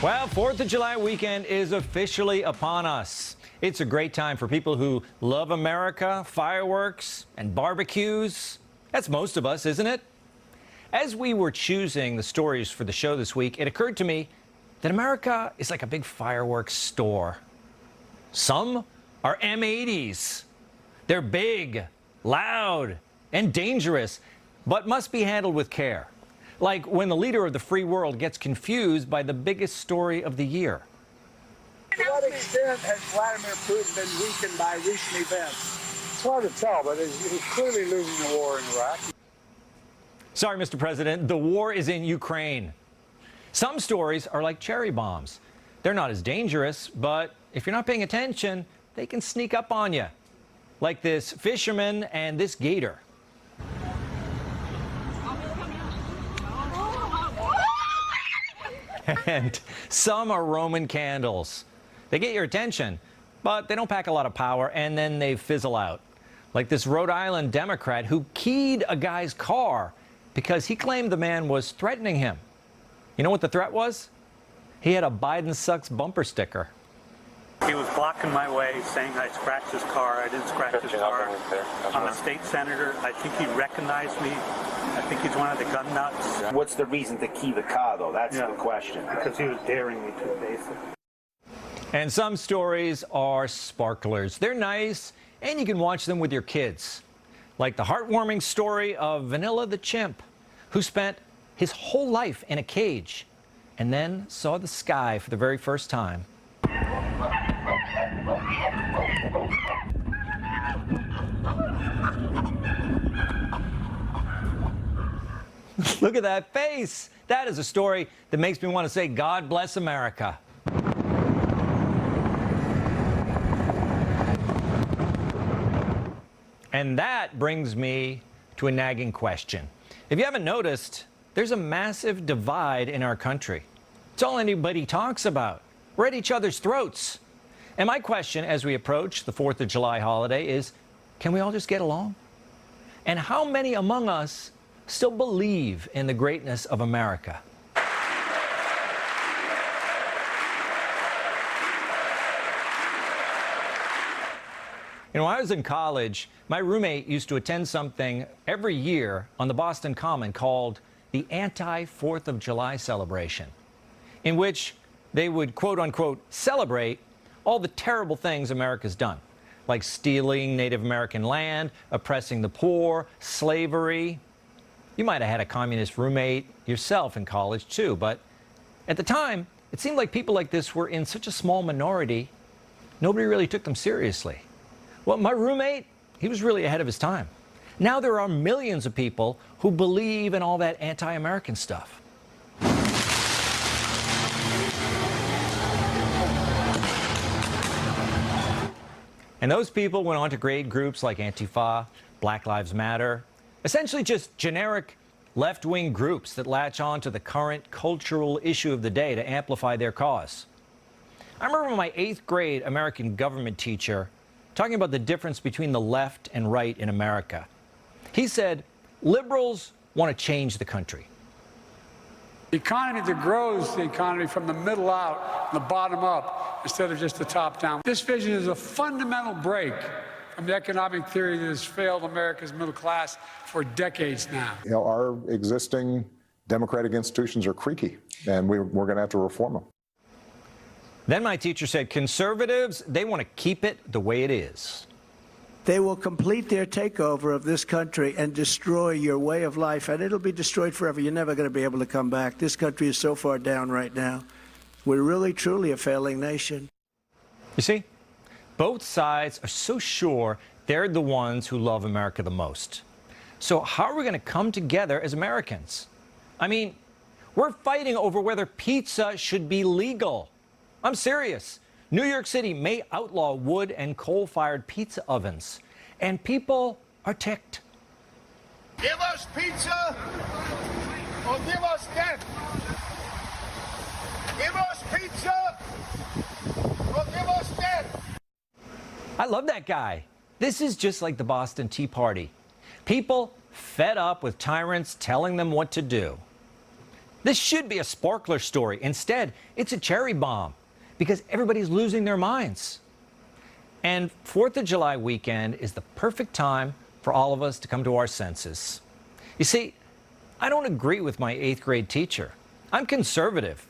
Well, 4th of July weekend is officially upon us. It's a great time for people who love America, fireworks, and barbecues. That's most of us, isn't it? As we were choosing the stories for the show this week, it occurred to me that America is like a big fireworks store. Some are M80s. They're big, loud, and dangerous, but must be handled with care. Like when the leader of the free world gets confused by the biggest story of the year. To what extent has Vladimir Putin been weakened by recent events? It's hard to tell, but he's clearly losing the war in Iraq. Sorry, Mr. President, the war is in Ukraine. Some stories are like cherry bombs. They're not as dangerous, but if you're not paying attention, they can sneak up on you. Like this fisherman and this gator. And some are Roman candles. They get your attention, but they don't pack a lot of power, and then they fizzle out. Like this Rhode Island Democrat who keyed a guy's car because he claimed the man was threatening him. You know what the threat was? He had a Biden sucks bumper sticker. He was blocking my way, saying I scratched his car. I didn't scratch his car. I'm a state senator. I think he recognized me. I think he's one of the gun nuts. What's the reason to key the car, though? That's the question. Because he was daring me to, basically. And some stories are sparklers. They're nice, and you can watch them with your kids. Like the heartwarming story of Vanilla the chimp, who spent his whole life in a cage and then saw the sky for the very first time. Look at that face. That is a story that makes me want to say, God bless America. And that brings me to a nagging question. If you haven't noticed, there's a massive divide in our country. It's all anybody talks about. We're at each other's throats. And my question as we approach the 4th of July holiday is, can we all just get along? And how many among us still believe in the greatness of America? You know, when I was in college, my roommate used to attend something every year on the Boston Common called the Anti-4th of July celebration, in which they would, quote unquote, celebrate all the terrible things America's done, like stealing Native American land, oppressing the poor, slavery. You might have had a communist roommate yourself in college, too, but at the time, it seemed like people like this were in such a small minority, nobody really took them seriously. Well, my roommate, he was really ahead of his time. Now there are millions of people who believe in all that anti-American stuff. And those people went on to create groups like Antifa, Black Lives Matter, essentially just generic left-wing groups that latch on to the current cultural issue of the day to amplify their cause. I remember my 8th grade American government teacher talking about the difference between the left and right in America. He said, liberals want to change the country. The economy that grows the economy from the middle out, the bottom up, instead of just the top down. This vision is a fundamental break from the economic theory that has failed America's middle class for decades now. You know, our existing democratic institutions are creaky, and we're going to have to reform them. Then my teacher said conservatives, they want to keep it the way it is. They will complete their takeover of this country and destroy your way of life, and it'll be destroyed forever. You're never going to be able to come back. This country is so far down right now. We're really, truly a failing nation. You see, both sides are so sure they're the ones who love America the most. So how are we going to come together as Americans? I mean, we're fighting over whether pizza should be legal. I'm serious. New York City may outlaw wood and coal-fired pizza ovens, and people are ticked. Give us pizza or give us death. Give us pizza or give us death. I love that guy. This is just like the Boston Tea Party. People fed up with tyrants telling them what to do. This should be a sparkler story. Instead, it's a cherry bomb because everybody's losing their minds. And 4th of July weekend is the perfect time for all of us to come to our senses. You see, I don't agree with my 8th grade teacher. I'm conservative,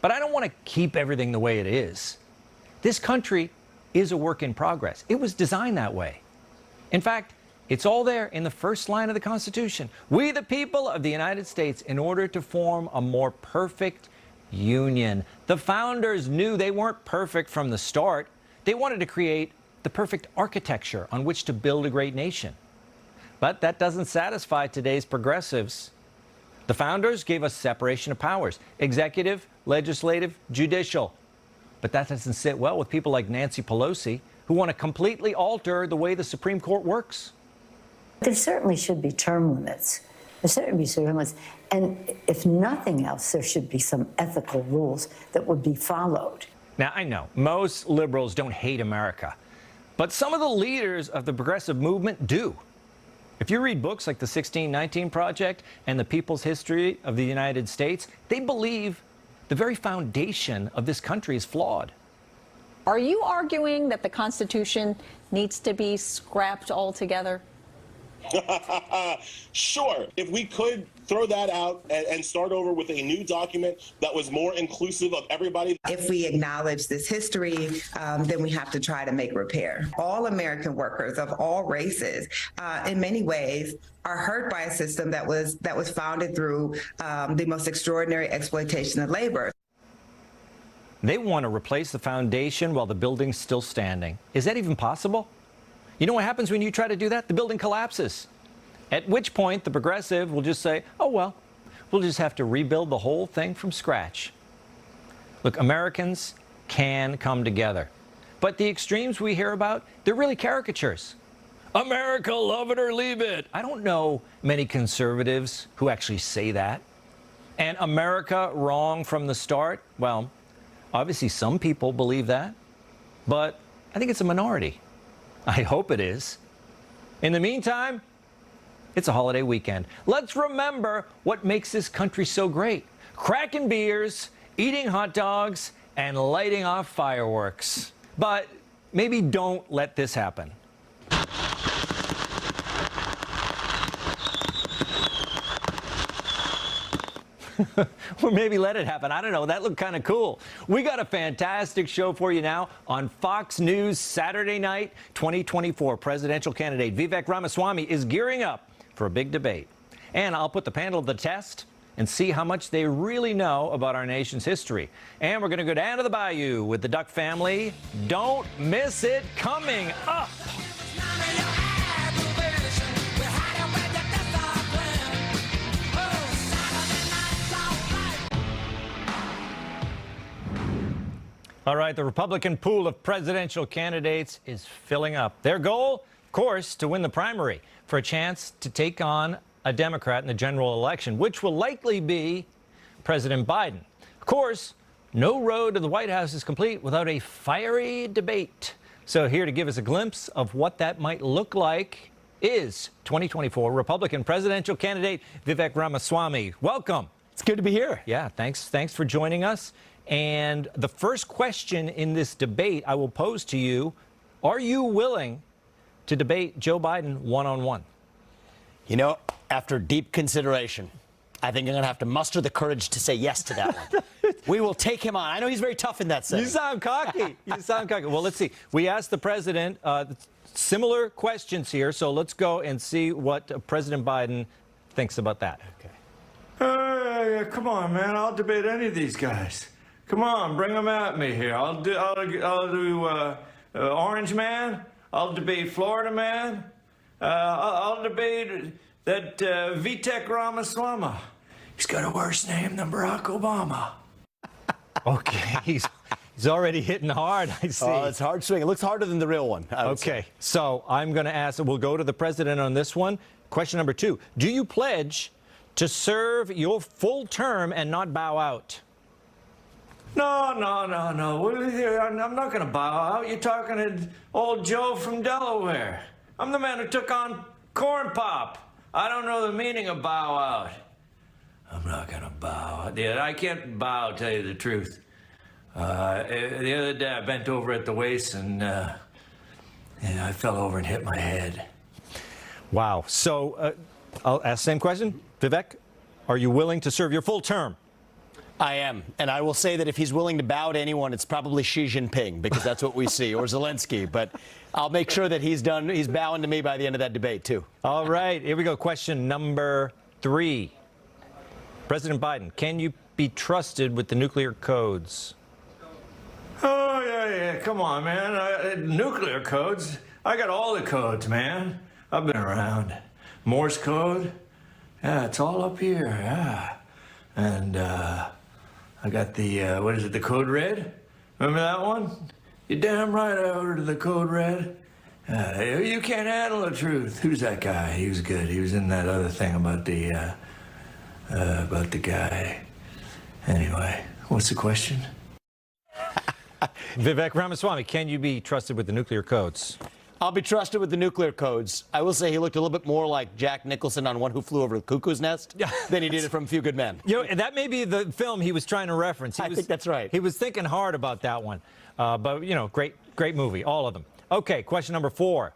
but I don't want to keep everything the way it is. This country is a work in progress. It was designed that way. In fact, it's all there in the first line of the Constitution. We, the people of the United States, in order to form a more perfect union. The founders knew they weren't perfect from the start. They wanted to create the perfect architecture on which to build a great nation. But that doesn't satisfy today's progressives. The founders gave us separation of powers, executive, legislative, judicial. But that doesn't sit well with people like Nancy Pelosi, who want to completely alter the way the Supreme Court works. There certainly should be term limits. There certainly be term limits. And if nothing else, there should be some ethical rules that would be followed. Now, I know most liberals don't hate America, but some of the leaders of the progressive movement do. If you read books like the 1619 Project and the People's History of the United States, they believe the very foundation of this country is flawed. Are you arguing that the Constitution needs to be scrapped altogether? Sure. If we could throw that out and start over with a new document that was more inclusive of everybody. If we acknowledge this history, then we have to try to make repair. All American workers of all races, in many ways, are hurt by a system that was founded through the most extraordinary exploitation of labor. They want to replace the foundation while the building's still standing. Is that even possible? You know what happens when you try to do that? The building collapses. At which point, the progressive will just say, oh, well, we'll just have to rebuild the whole thing from scratch. Look, Americans can come together. But the extremes we hear about, they're really caricatures. America, love it or leave it. I don't know many conservatives who actually say that. And America wrong from the start? Well, obviously some people believe that. But I think it's a minority. I hope it is. In the meantime, it's a holiday weekend. Let's remember what makes this country so great. Cracking beers, eating hot dogs, and lighting off fireworks. But maybe don't let this happen. Or maybe let it happen. I don't know. That looked kind of cool. We got a fantastic show for you now on Fox News Saturday night. 2024 presidential candidate Vivek Ramaswamy is gearing up for a big debate. And I'll put the panel to the test and see how much they really know about our nation's history. And we're going to go down to the bayou with the Duck family. Don't miss it coming up. All right, the Republican pool of presidential candidates is filling up. Their goal, of course, to win the primary for a chance to take on a Democrat in the general election, which will likely be President Biden. Of course, no road to the White House is complete without a fiery debate. So here to give us a glimpse of what that might look like is 2024 Republican presidential candidate Vivek Ramaswamy. Welcome. It's good to be here. Yeah, thanks for joining us. And the first question in this debate I will pose to you, are you willing to debate Joe Biden one-on-one? You know, after deep consideration, I think I'm going to have to muster the courage to say yes to that one. We will take him on. I know he's very tough in that sense. You sound cocky. You sound cocky. Well, let's see. We asked the president similar questions here, so let's go and see what President Biden thinks about that. Okay. Come on, man. I'll debate any of these guys. Come on, bring them at me here. I'll do Orange Man. I'll debate Florida Man. I'll debate that Vivek Ramaswamy. He's got a worse name than Barack Obama. Okay, he's already hitting hard, I see. Oh, it's hard swing. It looks harder than the real one. Okay, so I'm going to ask, we'll go to the president on this one. Question number 2, do you pledge to serve your full term and not bow out? No. I'm not going to bow out. You're talking to old Joe from Delaware. I'm the man who took on Corn Pop. I don't know the meaning of bow out. I'm not gonna bow. Yeah, I can't bow, tell you the truth. The other day I bent over at the waist and I fell over and hit my head. Wow. So I'll ask the same question. Vivek, are you willing to serve your full term? I am. And I will say that if he's willing to bow to anyone, it's probably Xi Jinping, because that's what we see, or Zelensky. But I'll make sure that he's bowing to me by the end of that debate, too. All right. Here we go. Question number 3. President Biden, can you be trusted with the nuclear codes? Oh, yeah. Come on, man. Nuclear codes. I got all the codes, man. I've been around. Morse code. Yeah, it's all up here. Yeah. And I got the, what is it, the code red? Remember that one? You're damn right I ordered the code red. You can't handle the truth. Who's that guy? He was good. He was in that other thing about the guy. Anyway, what's the question? Vivek Ramaswamy, can you be trusted with the nuclear codes? I'll be trusted with the nuclear codes. I will say he looked a little bit more like Jack Nicholson on One Who Flew Over the Cuckoo's Nest than he did from A Few Good Men. You know, that may be the film he was trying to reference. I think that's right. He was thinking hard about that one. But, you know, great movie, all of them. Okay, question number 4.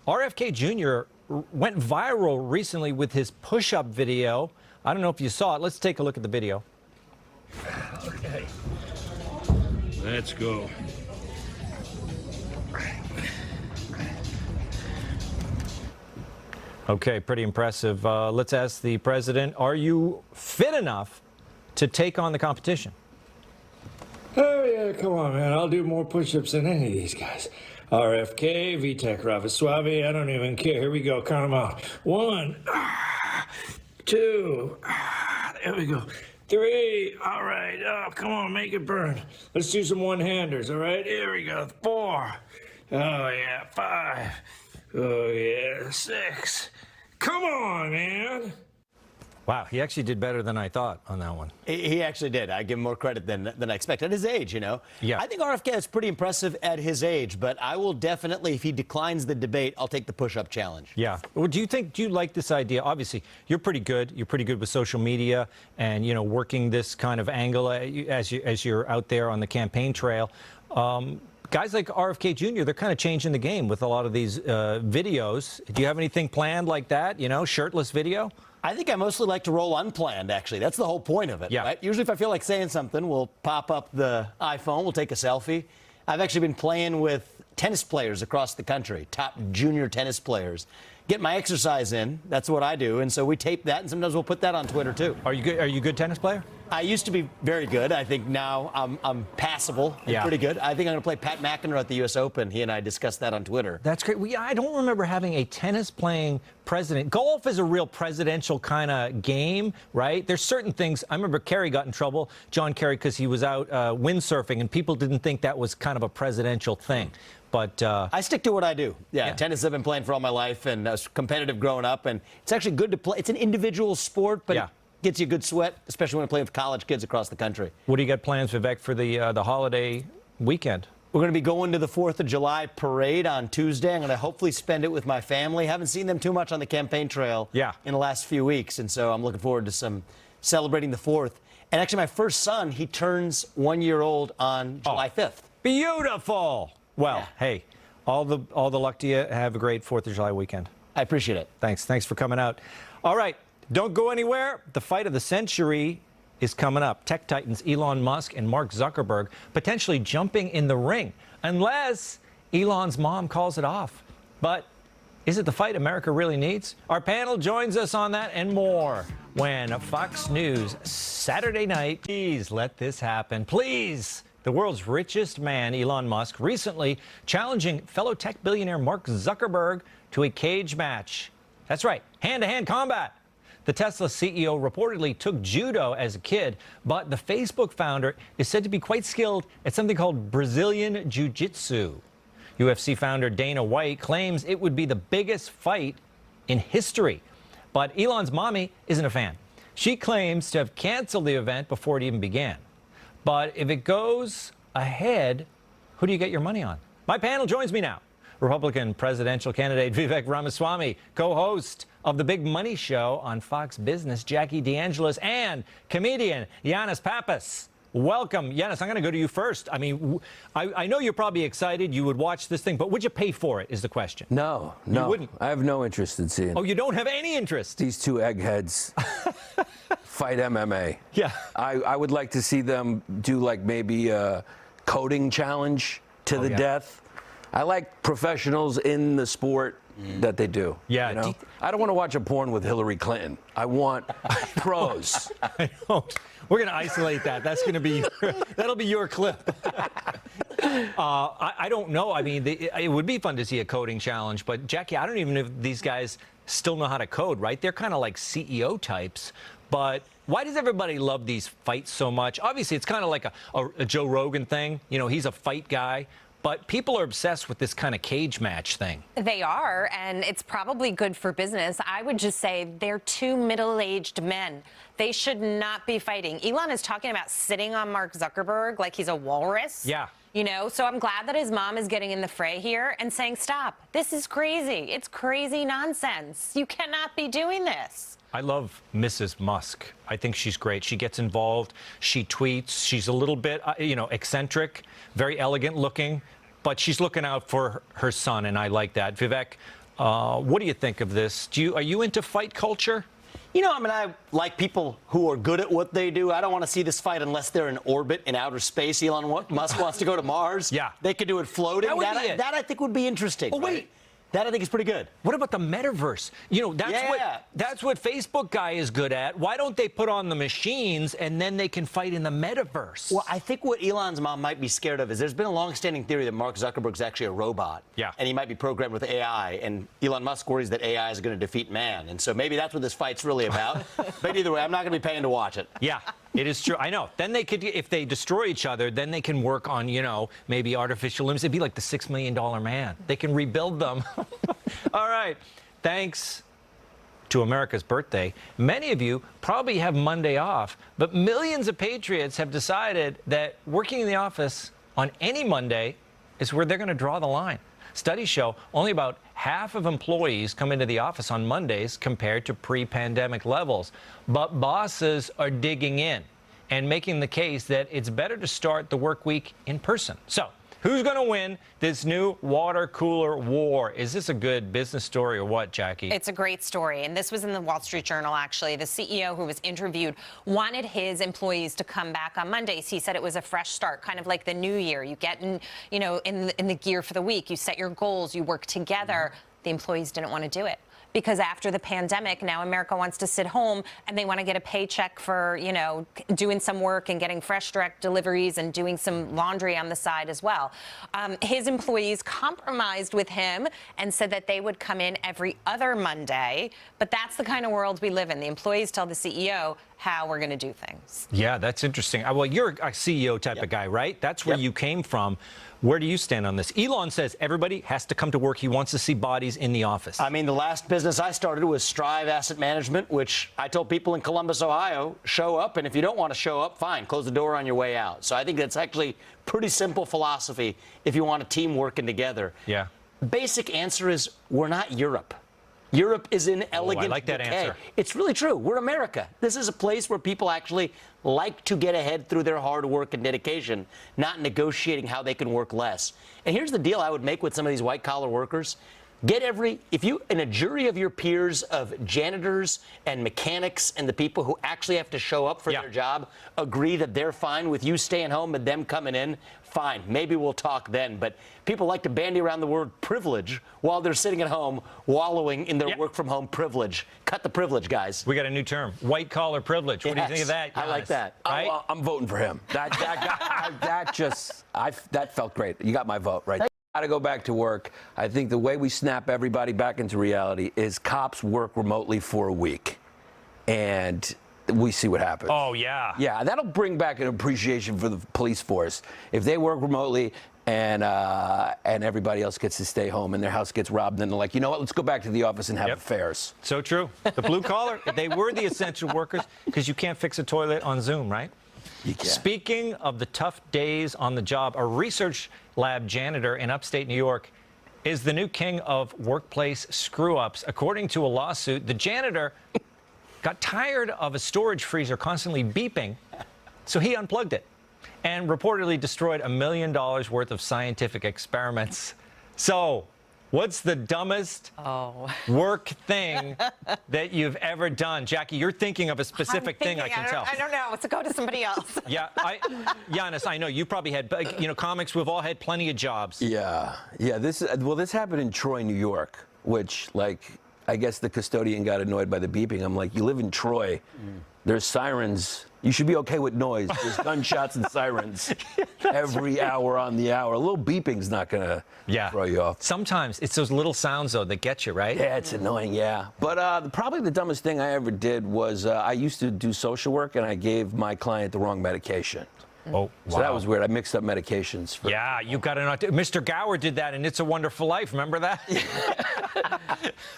RFK Jr. went viral recently with his push-up video. I don't know if you saw it. Let's take a look at the video. Okay. Let's go. Okay, pretty impressive. Let's ask the president, are you fit enough to take on the competition? Oh, yeah, come on, man. I'll do more push-ups than any of these guys. RFK, Vitek Ramaswamy, I don't even care. Here we go. Count them out. 1, 2, there we go. 3, all right. Oh, come on, make it burn. Let's do some one-handers, all right? Here we go. 4, oh, yeah, 5, oh, yeah, 6. Come on, man. Wow, he actually did better than I thought on that one. He actually did. I give him more credit than I expected. At his age, you know. Yeah. I think RFK is pretty impressive at his age, but I will definitely, if he declines the debate, I'll take the push-up challenge. Yeah. Well, do you like this idea? Obviously, you're pretty good. You're pretty good with social media and, you know, working this kind of angle as you're out there on the campaign trail. Guys like RFK Jr., they're kind of changing the game with a lot of these videos. Do you have anything planned like that, you know, shirtless video? I think I mostly like to roll unplanned, actually. That's the whole point of it. Yeah. Right? Usually if I feel like saying something, we'll pop up the iPhone, we'll take a selfie. I've actually been playing with tennis players across the country, top junior tennis players. Get my exercise in. That's what I do. And so we tape that, and sometimes we'll put that on Twitter, too. Are you good? Are you a good tennis player? I used to be very good. I think now I'm passable and pretty good. I think I'm going to play Pat McEnroe at the U.S. Open. He and I discussed that on Twitter. That's great. I don't remember having a tennis-playing president. Golf is a real presidential kind of game, right? There's certain things. I remember Kerry got in trouble, John Kerry, because he was out windsurfing, and people didn't think that was kind of a presidential thing. But I stick to what I do. Yeah, tennis I've been playing for all my life, and I was competitive growing up, and it's actually good to play. It's an individual sport, but it gets you a good sweat, especially when I play with college kids across the country. What do you got plans, Vivek, for the holiday weekend? We're going to be going to the 4th of July parade on Tuesday. I'm going to hopefully spend it with my family. Haven't seen them too much on the campaign trail in the last few weeks, and so I'm looking forward to some celebrating the 4th. And actually, my first son, he turns 1 year old on July 5th. Beautiful. Well, hey, all the luck to you. Have a great 4th of July weekend. I appreciate it. Thanks for coming out. All right, don't go anywhere. The fight of the century is coming up. Tech titans Elon Musk and Mark Zuckerberg potentially jumping in the ring, unless Elon's mom calls it off. But is it the fight America really needs? Our panel joins us on that and more when Fox News Saturday night. Please let this happen. Please. The world's richest man, Elon Musk, recently challenging fellow tech billionaire Mark Zuckerberg to a cage match. That's right, hand-to-hand combat. The Tesla CEO reportedly took judo as a kid, but the Facebook founder is said to be quite skilled at something called Brazilian Jiu-Jitsu. UFC founder Dana White claims it would be the biggest fight in history. But Elon's mommy isn't a fan. She claims to have canceled the event before it even began. But if it goes ahead, who do you get your money on? My panel joins me now. Republican presidential candidate Vivek Ramaswamy, co-host of the Big Money Show on Fox Business, Jackie DeAngelis, and comedian Yanis Pappas. Welcome. Yanis, I'm going to go to you first. I mean, I know you're probably excited. You would watch this thing, but would you pay for it is the question. No. You wouldn't. I have no interest in seeing. Oh, you don't have any interest? These two eggheads fight MMA. Yeah. I would like to see them do like maybe a coding challenge to the death. I like professionals in the sport that they do. Yeah. You know? I don't want to watch a porn with Hillary Clinton. I want pros. I don't. We're going to isolate that. That's going to be that'll be your clip. I don't know. I mean, it would be fun to see a coding challenge, but Jackie, I don't even know if these guys still know how to code, right? They're kind of like CEO types. But why does everybody love these fights so much? Obviously, it's kind of like a Joe Rogan thing. You know, he's a fight guy. But people are obsessed with this kind of cage match thing. They are, and it's probably good for business. I would just say they're two middle-aged men. They should not be fighting. Elon is talking about sitting on Mark Zuckerberg like he's a walrus. Yeah. You know, so I'm glad that his mom is getting in the fray here and saying, stop, this is crazy. It's crazy nonsense. You cannot be doing this. I love Mrs. Musk. I think she's great. She gets involved. She tweets. She's a little bit, eccentric, very elegant looking, but she's looking out for her son, and I like that. Vivek, what do you think of this? Are you into fight culture? You know, I mean, I like people who are good at what they do. I don't want to see this fight unless they're in orbit in outer space. Elon Musk wants to go to Mars. Yeah. They could do it floating. That I think would be interesting. Oh, wait. Right? That I think is pretty good. What about the metaverse? You know, that's what Facebook guy is good at. Why don't they put on the machines and then they can fight in the metaverse? Well, I think what Elon's mom might be scared of is there's been a long-standing theory that Mark Zuckerberg's actually a robot. Yeah. And he might be programmed with AI. And Elon Musk worries that AI is going to defeat man. And so maybe that's what this fight's really about. But either way, I'm not going to be paying to watch it. Yeah. It is true. I know. Then they could, if they destroy each other, then they can work on, maybe artificial limbs. It'd be like the $6 Million Man. They can rebuild them. All right. Thanks to America's birthday. Many of you probably have Monday off, but millions of patriots have decided that working in the office on any Monday is where they're going to draw the line. Studies show only about half of employees come into the office on Mondays compared to pre-pandemic levels. But bosses are digging in and making the case that it's better to start the work week in person. So, who's going to win this new water cooler war? Is this a good business story or what, Jackie? It's a great story, and this was in the Wall Street Journal, actually. The CEO who was interviewed wanted his employees to come back on Mondays. He said it was a fresh start, kind of like the new year. You get in the gear for the week. You set your goals. You work together. The employees didn't want to do it. Because after the pandemic, now America wants to sit home and they want to get a paycheck for, doing some work and getting fresh direct deliveries and doing some laundry on the side as well. His employees compromised with him and said that they would come in every other Monday. But that's the kind of world we live in. The employees tell the CEO how we're going to do things. Yeah, that's interesting. Well, you're a CEO type of guy, right? That's where you came from. Where do you stand on this? Elon says everybody has to come to work. He wants to see bodies in the office. I mean, the last business I started was Strive Asset Management, which I told people in Columbus, Ohio, show up. And if you don't want to show up, fine, close the door on your way out. So I think that's actually pretty simple philosophy if you want a team working together. Yeah. Basic answer is we're not Europe. Europe is in elegant I like that decay. answer. It's really true. We're America. This is a place where people actually like to get ahead through their hard work and dedication, not negotiating how they can work less. And here's the deal I would make with some of these white-collar workers. If you, in a jury of your peers of janitors and mechanics and the people who actually have to show up for their job, agree that they're fine with you staying home and them coming in, fine, maybe we'll talk then. But people like to bandy around the word privilege while they're sitting at home wallowing in their work-from-home privilege. Cut the privilege, guys. We got a new term, white-collar privilege. What do you think of that, I like that. Right? I'm voting for him. That felt great. You got my vote right there. Got to go back to work. I think the way we snap everybody back into reality is cops work remotely for a week, and we see what happens. Oh, yeah. Yeah, that'll bring back an appreciation for the police force. If they work remotely and everybody else gets to stay home and their house gets robbed, then they're like, you know what, let's go back to the office and have affairs. So true. The blue collar, they were the essential workers because you can't fix a toilet on Zoom, right? Speaking of the tough days on the job, a research lab janitor in upstate New York is the new king of workplace screw-ups. According to a lawsuit, the janitor got tired of a storage freezer constantly beeping, so he unplugged it and reportedly destroyed $1 million worth of scientific experiments. So, what's the dumbest work thing that you've ever done? Jackie, you're thinking of a specific thing, I can tell. I don't know. Let's go to somebody else. Yeah, Giannis, I know you probably had, comics, we've all had plenty of jobs. Yeah. This happened in Troy, New York, which, I guess the custodian got annoyed by the beeping. I'm like, you live in Troy. There's sirens. You should be okay with noise. There's gunshots and sirens every hour on the hour. A little beeping's not going to throw you off. Sometimes it's those little sounds, though, that get you, right? Yeah, it's annoying, yeah. But probably the dumbest thing I ever did was I used to do social work, and I gave my client the wrong medication. Oh, wow. So that was weird. I mixed up medications. Yeah, you got to know. Mr. Gower did that in It's a Wonderful Life. Remember that?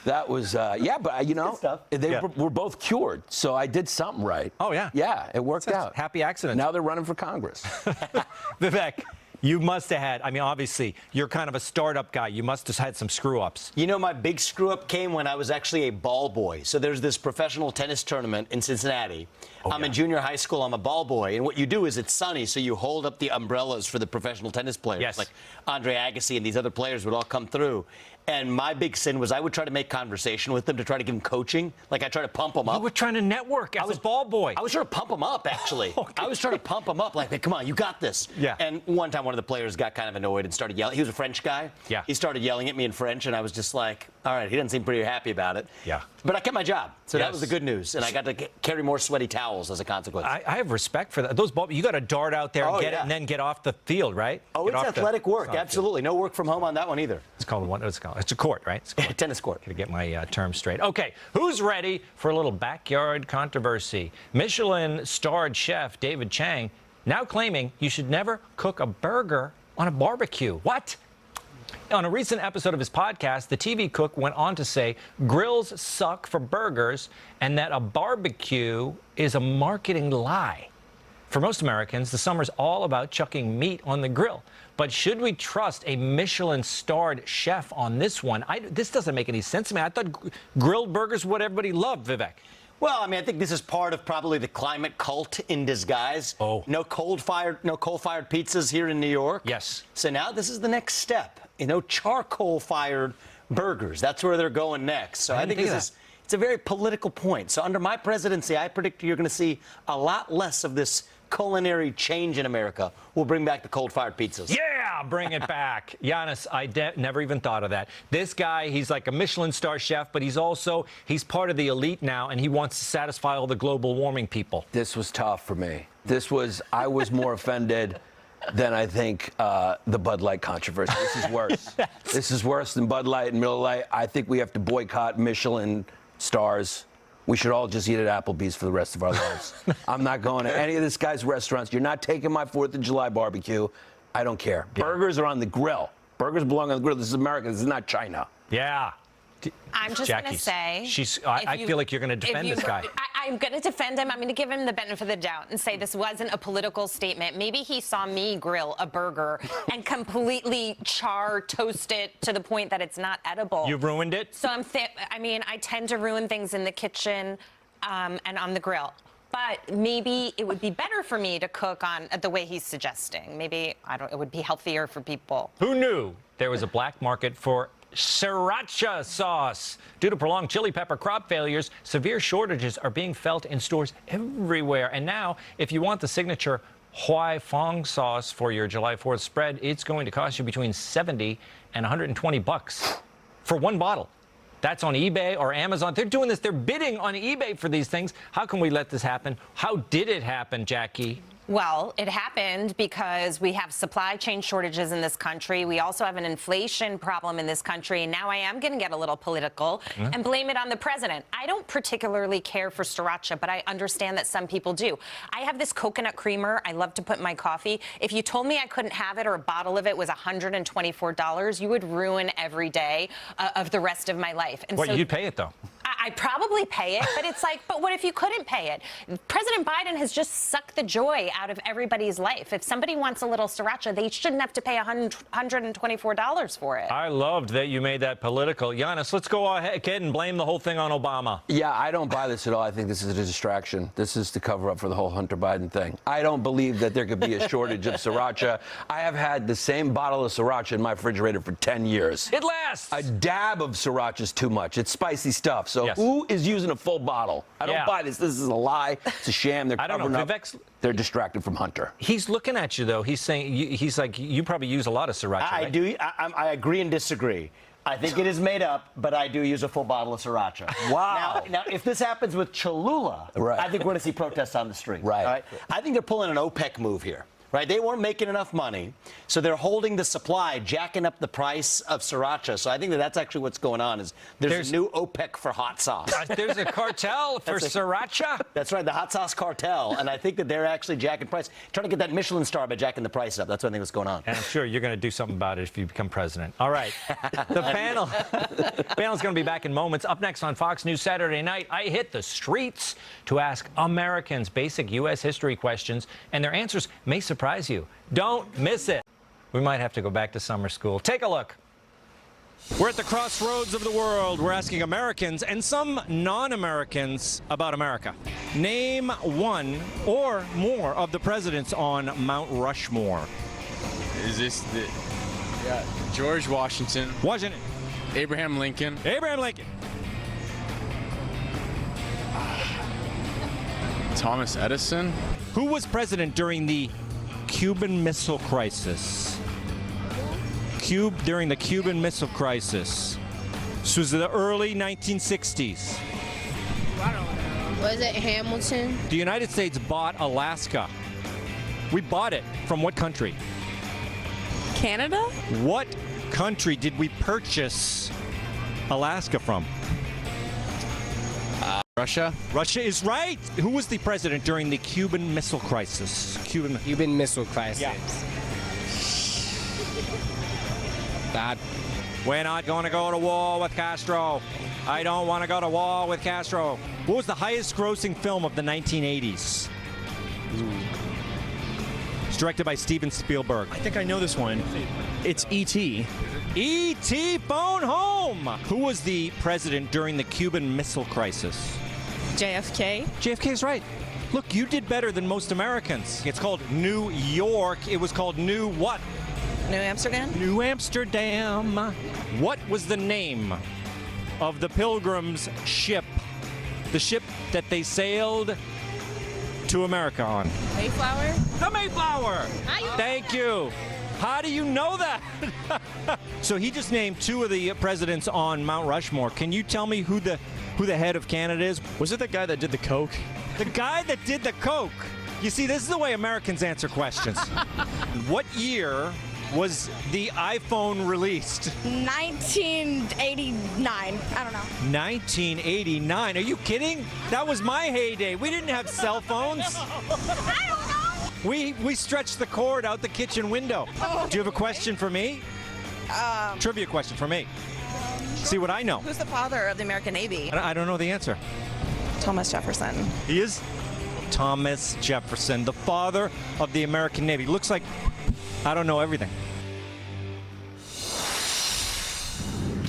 That was, but they were both cured. So I did something right. Oh, yeah. Yeah, it worked out. Happy accident. Now they're running for Congress. Vivek, you must have had, obviously, you're kind of a startup guy. You must have had some screw-ups. You know, my big screw-up came when I was actually a ball boy. So there's this professional tennis tournament in Cincinnati. I'm in junior high school. I'm a ball boy. And what you do is it's sunny, so you hold up the umbrellas for the professional tennis players. Yes. Like Andre Agassi and these other players would all come through. And my big sin was I would try to make conversation with them to try to give them coaching. Like I try to pump them up. You were trying to network as a ball boy. I was trying to pump them up, actually. I was trying to pump them up. Like, hey, come on, you got this. Yeah. And one time one of the players got kind of annoyed and started yelling. He was a French guy. Yeah. He started yelling at me in French, and I was just like, all right, he doesn't seem pretty happy about it. Yeah. But I kept my job. So that was the good news. And I got to carry more sweaty towels as a consequence. I have respect for that. Those ball, you got to dart out there and get it and then get off the field, right? Oh, it's athletic work. Absolutely. No work from home on that one either. It's called what? It's called. It's a court, right? It's a court. Tennis court. Gotta get my terms straight. Okay, who's ready for a little backyard controversy? Michelin-starred chef David Chang now claiming you should never cook a burger on a barbecue. What? On a recent episode of his podcast, the TV cook went on to say grills suck for burgers and that a barbecue is a marketing lie. For most Americans, the summer's all about chucking meat on the grill. But should we trust a Michelin-starred chef on this one? This doesn't make any sense to me. I thought grilled burgers what everybody loved, Vivek. Well, I think this is part of probably the climate cult in disguise. Oh. No coal-fired pizzas here in New York. Yes. So now this is the next step. Charcoal-fired burgers. That's where they're going next. So I think it's a very political point. So under my presidency, I predict you're going to see a lot less of this culinary change in America. We'll bring back the coal-fired pizzas. Yeah, bring it back. Giannis, I never even thought of that. This guy, he's like a Michelin star chef, but he's part of the elite now, and he wants to satisfy all the global warming people. This was tough for me. I was more offended than I think the Bud Light controversy. This is worse. This is worse than Bud Light and Miller Lite. I think we have to boycott Michelin stars. We should all just eat at Applebee's for the rest of our lives. I'm not going to any of this guy's restaurants. You're not taking my 4th of July barbecue. I don't care. Yeah. Burgers are on the grill. Burgers belong on the grill. This is America. This is not China. Yeah. I'm just going to say. I feel like you're going to defend this guy. I'm going to defend him. I'm going to give him the benefit of the doubt and say this wasn't a political statement. Maybe he saw me grill a burger and completely toast it to the point that it's not edible. You ruined it? So I tend to ruin things in the kitchen and on the grill. But maybe it would be better for me to cook on the way he's suggesting. Maybe, it would be healthier for people. Who knew there was a black market for sriracha sauce? Due to prolonged chili pepper crop failures, severe shortages are being felt in stores everywhere. And now, if you want the signature Huai Fong sauce for your July 4th spread, it's going to cost you between $70 and $120 for one bottle. That's on eBay or Amazon. They're doing this. They're bidding on eBay for these things. How can we let this happen? How did it happen, Jackie? Well, it happened because we have supply chain shortages in this country. We also have an inflation problem in this country. And now I am going to get a little political and blame it on the president. I don't particularly care for sriracha, but I understand that some people do. I have this coconut creamer I love to put in my coffee. If you told me I couldn't have it or a bottle of it was $124, you would ruin every day of the rest of my life. And you'd pay it, though. I'd probably pay it, but it's like, but what if you couldn't pay it? President Biden has just sucked the joy out of everybody's life. If somebody wants a little sriracha, they shouldn't have to pay $124 for it. I loved that you made that political. Giannis, let's go ahead and blame the whole thing on Obama. Yeah, I don't buy this at all. I think this is a distraction. This is to cover up for the whole Hunter Biden thing. I don't believe that there could be a shortage of sriracha. I have had the same bottle of sriracha in my refrigerator for 10 years. It lasts. A dab of sriracha is too much. It's spicy stuff. So who is using a full bottle? I don't buy this. This is a lie. It's a sham. They're covering up. They're distracted from Hunter. He's looking at you, though. He's saying, he's like, you probably use a lot of sriracha, I right? do. I agree and disagree. I think it is made up, but I do use a full bottle of sriracha. Wow. Now, if this happens with Cholula, I think we're going to see protests on the street. Right. I think they're pulling an OPEC move here. Right, they weren't making enough money, so they're holding the supply, jacking up the price of sriracha. So I think that's actually what's going on. Is there's a new OPEC for hot sauce? There's a cartel for sriracha. That's right, the hot sauce cartel, and I think that they're actually jacking price, trying to get that Michelin star by jacking the price up. That's what I think what's going on. And I'm sure you're going to do something about it if you become president. All right, the panel's going to be back in moments. Up next on Fox News Saturday night, I hit the streets to ask Americans basic U.S. history questions, and their answers may surprise you. Don't miss it. We might have to go back to summer school. Take a look. We're at the crossroads of the world. We're asking Americans and some non-Americans about America. Name one or more of the presidents on Mount Rushmore. Is this the... Yeah, George Washington. Washington. Abraham Lincoln. Abraham Lincoln. Thomas Edison. Who was president during the Cuban Missile Crisis? During the Cuban Missile Crisis. This was the early 1960s. I don't know. Was it Hamilton? The United States bought Alaska. We bought it from what country? Canada? What country did we purchase Alaska from? Russia. Russia is right. Who was the president during the Cuban Missile Crisis? Cuban Missile Crisis. Yeah. Bad. We're not going to go to war with Castro. I don't want to go to war with Castro. What was the highest grossing film of the 1980s? It's directed by Steven Spielberg. I think I know this one. It's E.T. E.T. Phone Home. Who was the president during the Cuban Missile Crisis? JFK. JFK is right. Look, you did better than most Americans. It's called New York. It was called New what? New Amsterdam? New Amsterdam. What was the name of the Pilgrims' ship? The ship that they sailed to America on? Mayflower? The Mayflower. Thank you. How do you know that? So he just named two of the presidents on Mount Rushmore. Can you tell me who the head of Canada is? Was it the guy that did the Coke? The guy that did the Coke. You see, this is the way Americans answer questions. What year was the iPhone released? 1989. I don't know. 1989. Are you kidding? That was my heyday. We didn't have cell phones. I don't know. We stretched the cord out the kitchen window. Do you have a question for me? Trivia question for me. See what I know. Who's the father of the American Navy? I don't know the answer. Thomas Jefferson. He is Thomas Jefferson, the father of the American Navy. Looks like I don't know everything.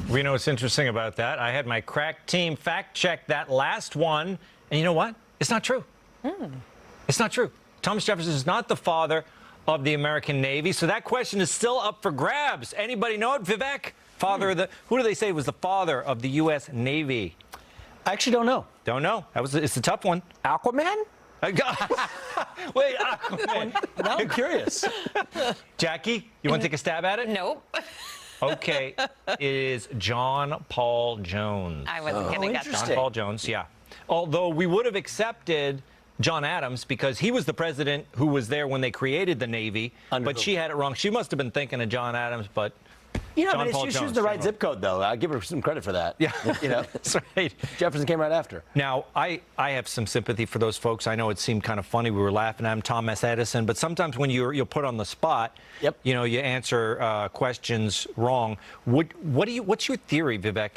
We know what's interesting about that. I had my crack team fact check that last one, and you know what? It's not true. It's not true. Thomas Jefferson is not the father of the American Navy, so that question is still up for grabs. Anybody know it? Vivek? Father of the, who do they say was the father of the U.S. Navy? I actually don't know. Don't know. It's a tough one. Aquaman? Wait, Aquaman. Now I'm curious. Jackie, you want to take a stab at it? Nope. Okay, it is John Paul Jones. I wasn't going to get that. John Paul Jones, yeah. Although we would have accepted John Adams because he was the president who was there when they created the Navy, but she had it wrong. She must have been thinking of John Adams, but you know, John but Paul she Jones, was the right zip code, though. I'll give her some credit for that. Yeah, you know, that's right. Jefferson came right after. Now, I have some sympathy for those folks. I know it seemed kind of funny. We were laughing at him, Thomas Edison, but sometimes when you're put on the spot, you know, you answer questions wrong. What's your theory, Vivek?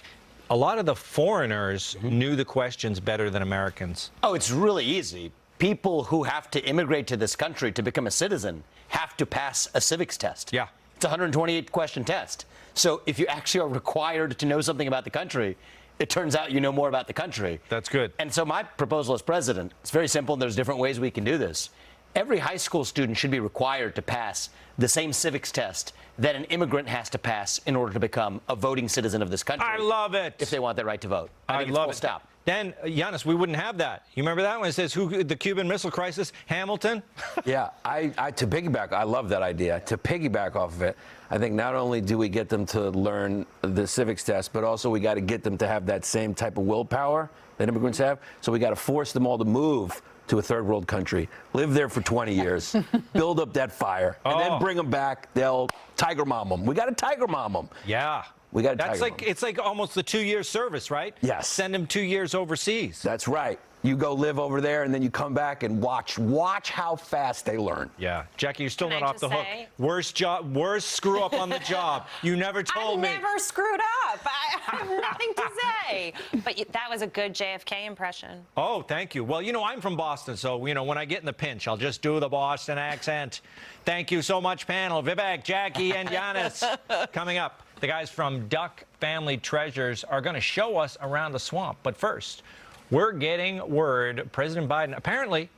a lot of the foreigners knew the questions better than Americans. Oh, it's really easy. People who have to immigrate to this country to become a citizen have to pass a civics test. Yeah. It's a 128-question test. So if you actually are required to know something about the country, it turns out you know more about the country. That's good. And so my proposal as president, it's very simple, and there's different ways we can do this. Every high school student should be required to pass the same civics test that an immigrant has to pass in order to become a voting citizen of this country. I love it. If they want their right to vote. I think it's love full it. stop. Then, Giannis, we wouldn't have that. You remember that one? It says, who the Cuban Missile Crisis? Hamilton? Yeah, to piggyback, I love that idea. To piggyback off of it, I think not only do we get them to learn the civics test, but also we got to get them to have that same type of willpower that immigrants have. So we got to force them all to move to a third world country, live there for 20 years, build up that fire, and then bring them back. They'll tiger mom them. We got to tiger mom them. Yeah. We got to That's like, it's like almost the 2-year service, right? Yes. Send them 2 years overseas. That's right. You go live over there, and then you come back and watch how fast they learn. Yeah. Jackie, you're still Can not I off the just hook. say- Worst screw up on the job. You never told me. I never screwed up. I have nothing to say. But that was a good JFK impression. Oh, thank you. Well, you know, I'm from Boston, so, you know, when I get in the pinch, I'll just do the Boston accent. Thank you so much, panel. Vivek, Jackie, and Giannis. Coming up, the guys from Duck Family Treasures are going to show us around the swamp. But first, we're getting word President Biden apparently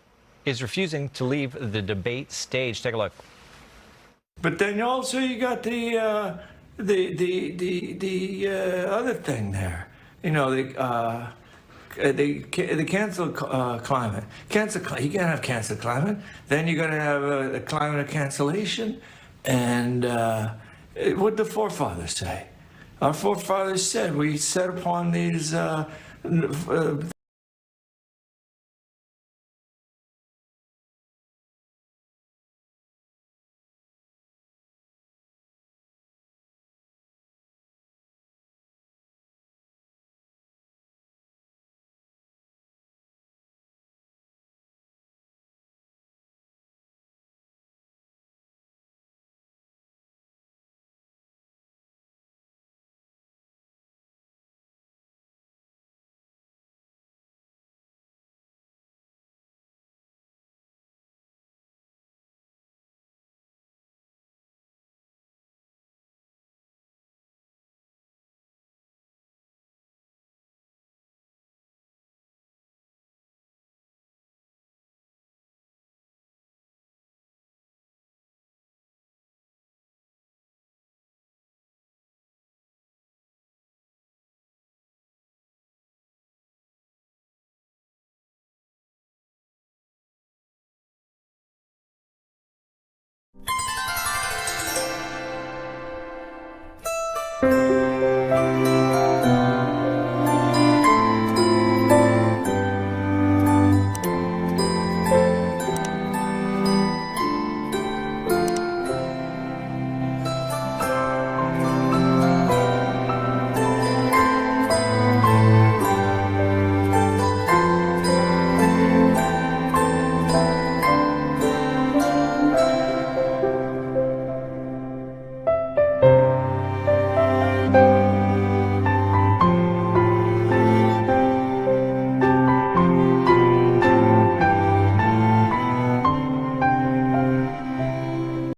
is refusing to leave the debate stage. Take a look. But then also you got the other thing there. You know, the cancel climate. You can't have cancel climate. Then you're going to have a climate of cancellation. And what did the forefathers say? Our forefathers said we set upon these. you